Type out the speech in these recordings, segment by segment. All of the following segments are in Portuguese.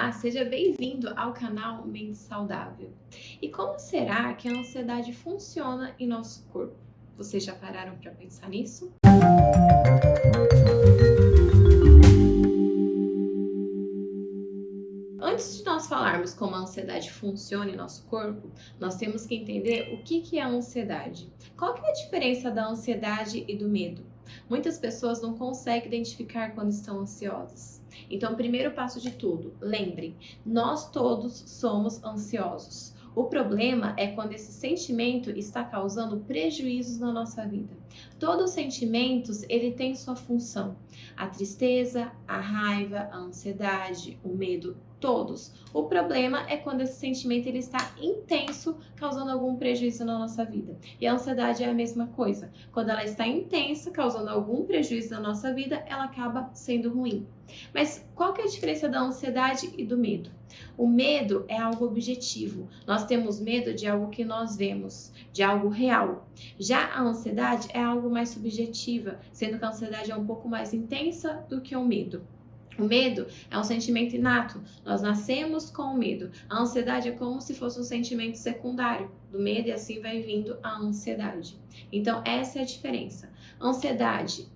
Olá, seja bem-vindo ao canal Mente Saudável. E como será que a ansiedade funciona em nosso corpo? Vocês já pararam para pensar nisso? Antes de nós falarmos como a ansiedade funciona em nosso corpo, nós temos que entender o que é a ansiedade. Qual que é a diferença da ansiedade e do medo? Muitas pessoas não conseguem identificar quando estão ansiosas. Então, primeiro passo de tudo, lembrem, nós todos somos ansiosos. O problema é quando esse sentimento está causando prejuízos na nossa vida. Todos os sentimentos, ele tem sua função. A tristeza, a raiva, a ansiedade, o medo, todos. O problema é quando esse sentimento ele está intenso, causando algum prejuízo na nossa vida. E a ansiedade é a mesma coisa. Quando ela está intensa, causando algum prejuízo na nossa vida, ela acaba sendo ruim. Mas qual que é a diferença da ansiedade e do medo? O medo é algo objetivo. Nós temos medo de algo que nós vemos, de algo real. Já a ansiedade é algo mais subjetiva, sendo que a ansiedade é um pouco mais intensa do que o medo. O medo é um sentimento inato, nós nascemos com o medo. A ansiedade é como se fosse um sentimento secundário do medo e assim vai vindo a ansiedade. Então, essa é a diferença. Ansiedade,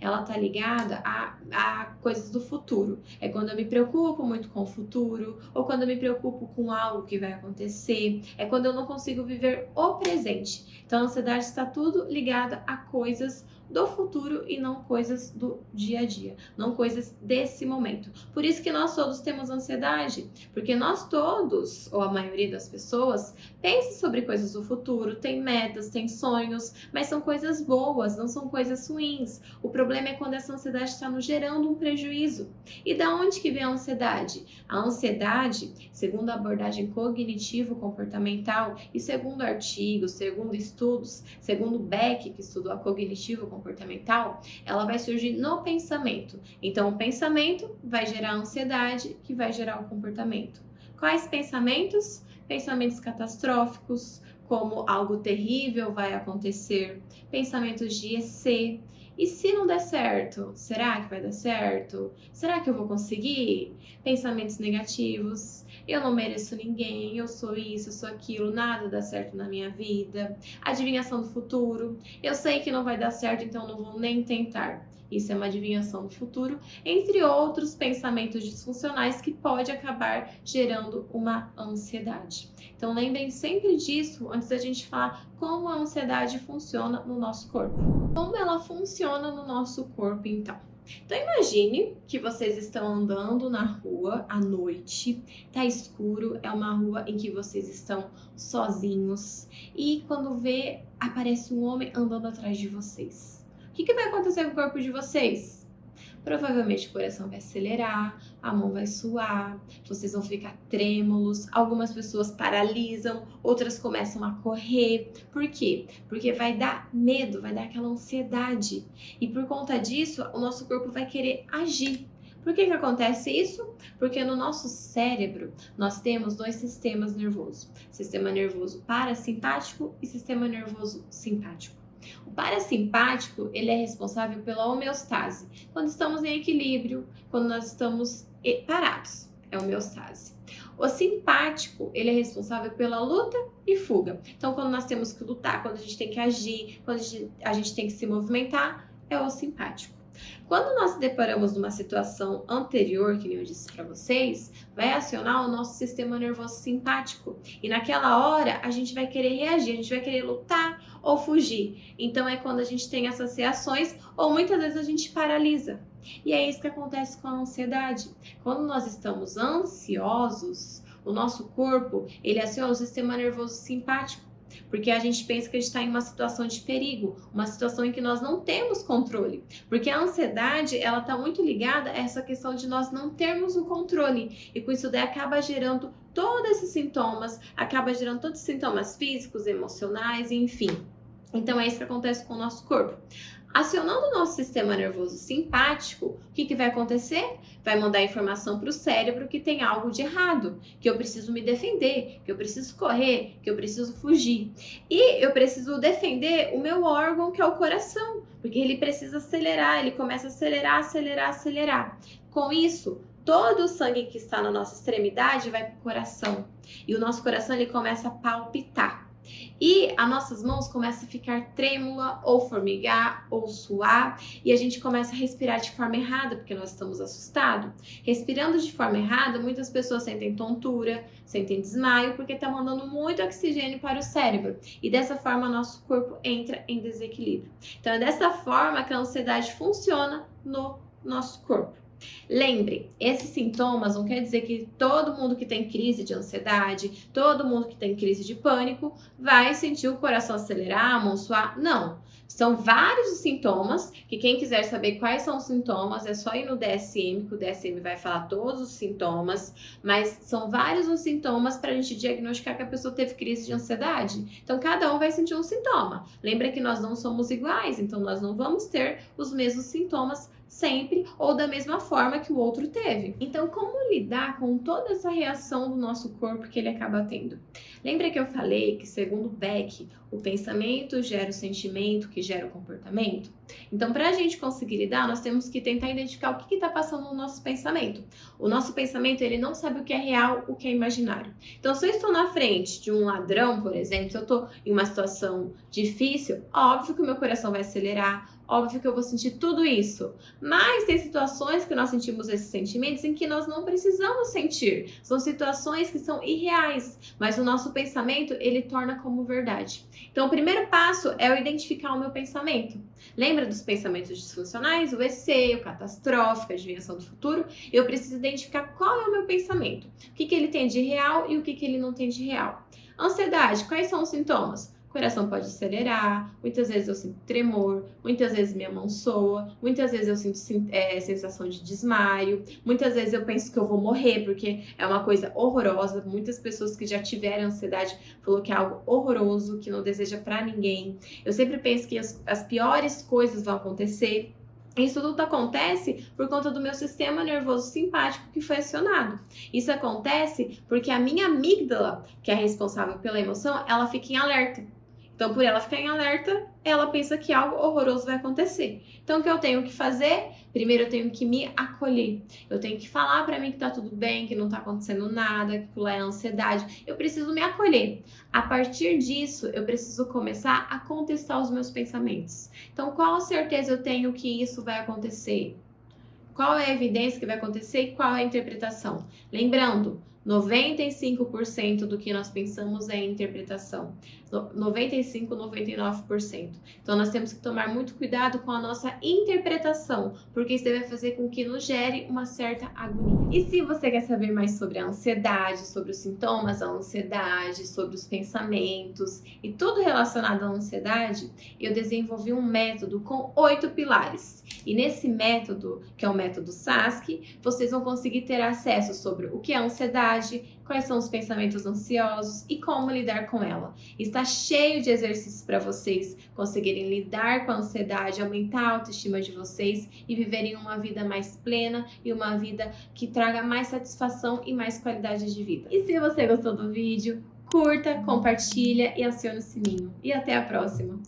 ela tá ligada a coisas do futuro. É quando eu me preocupo muito com o futuro, ou quando eu me preocupo com algo que vai acontecer, é quando eu não consigo viver o presente. Então, a ansiedade está tudo ligada a coisas do futuro e não coisas do dia a dia, não coisas desse momento. Por isso que nós todos temos ansiedade, porque nós todos, ou a maioria das pessoas, pensa sobre coisas do futuro, tem metas, tem sonhos, mas são coisas boas, não são coisas ruins. O problema é quando essa ansiedade está nos gerando um prejuízo. E da onde que vem a ansiedade? A ansiedade, segundo a abordagem cognitivo-comportamental e segundo artigos, segundo estudos, segundo Beck, que estudou a cognitivo-comportamental, ela vai surgir no pensamento. Então, o pensamento vai gerar a ansiedade, que vai gerar o comportamento. Quais pensamentos? Pensamentos catastróficos, como algo terrível vai acontecer, pensamentos de e se não der certo? Será que vai dar certo? Será que eu vou conseguir? Pensamentos negativos. Eu não mereço ninguém, eu sou isso, eu sou aquilo, nada dá certo na minha vida. Adivinhação do futuro. Eu sei que não vai dar certo, então não vou nem tentar. Isso é uma adivinhação do futuro, entre outros pensamentos disfuncionais que pode acabar gerando uma ansiedade. Então lembrem sempre disso antes da gente falar como a ansiedade funciona no nosso corpo. Como ela funciona no nosso corpo, então? Então imagine que vocês estão andando na rua à noite, tá escuro, é uma rua em que vocês estão sozinhos e quando vê, aparece um homem andando atrás de vocês. O que vai acontecer com o corpo de vocês? Provavelmente o coração vai acelerar, a mão vai suar, vocês vão ficar trêmulos, algumas pessoas paralisam, outras começam a correr. Por quê? Porque vai dar medo, vai dar aquela ansiedade. E por conta disso, o nosso corpo vai querer agir. Por que acontece isso? Porque no nosso cérebro nós temos dois sistemas nervosos: sistema nervoso parasimpático e sistema nervoso simpático. O parasimpático, ele é responsável pela homeostase. Quando estamos em equilíbrio, quando nós estamos parados, é homeostase. O simpático, ele é responsável pela luta e fuga. Então, quando nós temos que lutar, quando a gente tem que agir, quando a gente tem que se movimentar, é o simpático. Quando nós nos deparamos numa situação anterior, que nem eu disse para vocês, vai acionar o nosso sistema nervoso simpático. E naquela hora, a gente vai querer reagir, a gente vai querer lutar ou fugir. Então, é quando a gente tem essas reações ou muitas vezes a gente paralisa. E é isso que acontece com a ansiedade. Quando nós estamos ansiosos, o nosso corpo, ele aciona o sistema nervoso simpático. Porque a gente pensa que a gente está em uma situação de perigo, uma situação em que nós não temos controle. Porque a ansiedade, ela está muito ligada a essa questão de nós não termos o controle. E com isso daí acaba gerando todos esses sintomas, acaba gerando todos os sintomas físicos, emocionais, enfim. Então é isso que acontece com o nosso corpo. Acionando o nosso sistema nervoso simpático, o que vai acontecer? Vai mandar informação para o cérebro que tem algo de errado, que eu preciso me defender, que eu preciso correr, que eu preciso fugir. E eu preciso defender o meu órgão, que é o coração, porque ele precisa acelerar, ele começa a acelerar. Com isso, todo o sangue que está na nossa extremidade vai para o coração. E o nosso coração ele começa a palpitar. E as nossas mãos começam a ficar trêmula, ou formigar, ou suar, e a gente começa a respirar de forma errada, porque nós estamos assustados. Respirando de forma errada, muitas pessoas sentem tontura, sentem desmaio, porque está mandando muito oxigênio para o cérebro. E dessa forma, nosso corpo entra em desequilíbrio. Então, é dessa forma que a ansiedade funciona no nosso corpo. Lembre, esses sintomas não quer dizer que todo mundo que tem crise de ansiedade, todo mundo que tem crise de pânico vai sentir o coração acelerar, a mão suar. Não. São vários os sintomas, que quem quiser saber quais são os sintomas, é só ir no DSM, que o DSM vai falar todos os sintomas, mas são vários os sintomas para a gente diagnosticar que a pessoa teve crise de ansiedade. Então, cada um vai sentir um sintoma. Lembra que nós não somos iguais, então nós não vamos ter os mesmos sintomas sempre ou da mesma forma que o outro teve. Então, como lidar com toda essa reação do nosso corpo que ele acaba tendo? Lembra que eu falei que, segundo Beck, o pensamento gera o sentimento que gera o comportamento? Então, para a gente conseguir lidar, nós temos que tentar identificar o que está passando no nosso pensamento. O nosso pensamento, ele não sabe o que é real, o que é imaginário. Então, se eu estou na frente de um ladrão, por exemplo, se eu estou em uma situação difícil, óbvio que o meu coração vai acelerar, óbvio que eu vou sentir tudo isso. Mas tem situações que nós sentimos esses sentimentos em que nós não precisamos sentir. São situações que são irreais, mas o nosso pensamento, ele torna como verdade. Então, o primeiro passo é eu identificar o meu pensamento. Lembra dos pensamentos disfuncionais? O EC, o catastrófico, a adivinhação do futuro? Eu preciso identificar qual é o meu pensamento. O que ele tem de real e o que ele não tem de real. Ansiedade, quais são os sintomas? O coração pode acelerar, muitas vezes eu sinto tremor, muitas vezes minha mão soa, muitas vezes eu sinto sensação de desmaio, muitas vezes eu penso que eu vou morrer, porque é uma coisa horrorosa. Muitas pessoas que já tiveram ansiedade falou que é algo horroroso, que não deseja para ninguém. Eu sempre penso que as piores coisas vão acontecer. Isso tudo acontece por conta do meu sistema nervoso simpático que foi acionado. Isso acontece porque a minha amígdala, que é responsável pela emoção, ela fica em alerta. Então, por ela ficar em alerta, ela pensa que algo horroroso vai acontecer. Então, o que eu tenho que fazer? Primeiro, eu tenho que me acolher. Eu tenho que falar para mim que tá tudo bem, que não tá acontecendo nada, que aquilo é ansiedade. Eu preciso me acolher. A partir disso, eu preciso começar a contestar os meus pensamentos. Então, qual certeza eu tenho que isso vai acontecer? Qual é a evidência que vai acontecer e qual é a interpretação? Lembrando, 95% do que nós pensamos é interpretação. 95, 99%. Então, nós temos que tomar muito cuidado com a nossa interpretação, porque isso vai fazer com que nos gere uma certa agonia. E se você quer saber mais sobre a ansiedade, sobre os sintomas da ansiedade, sobre os pensamentos e tudo relacionado à ansiedade, eu desenvolvi um método com 8 pilares. E nesse método, que é o método SASC, vocês vão conseguir ter acesso sobre o que é ansiedade, quais são os pensamentos ansiosos e como lidar com ela. Está cheio de exercícios para vocês conseguirem lidar com a ansiedade, aumentar a autoestima de vocês e viverem uma vida mais plena e uma vida que traga mais satisfação e mais qualidade de vida. E se você gostou do vídeo, curta, compartilha e acione o sininho. E até a próxima!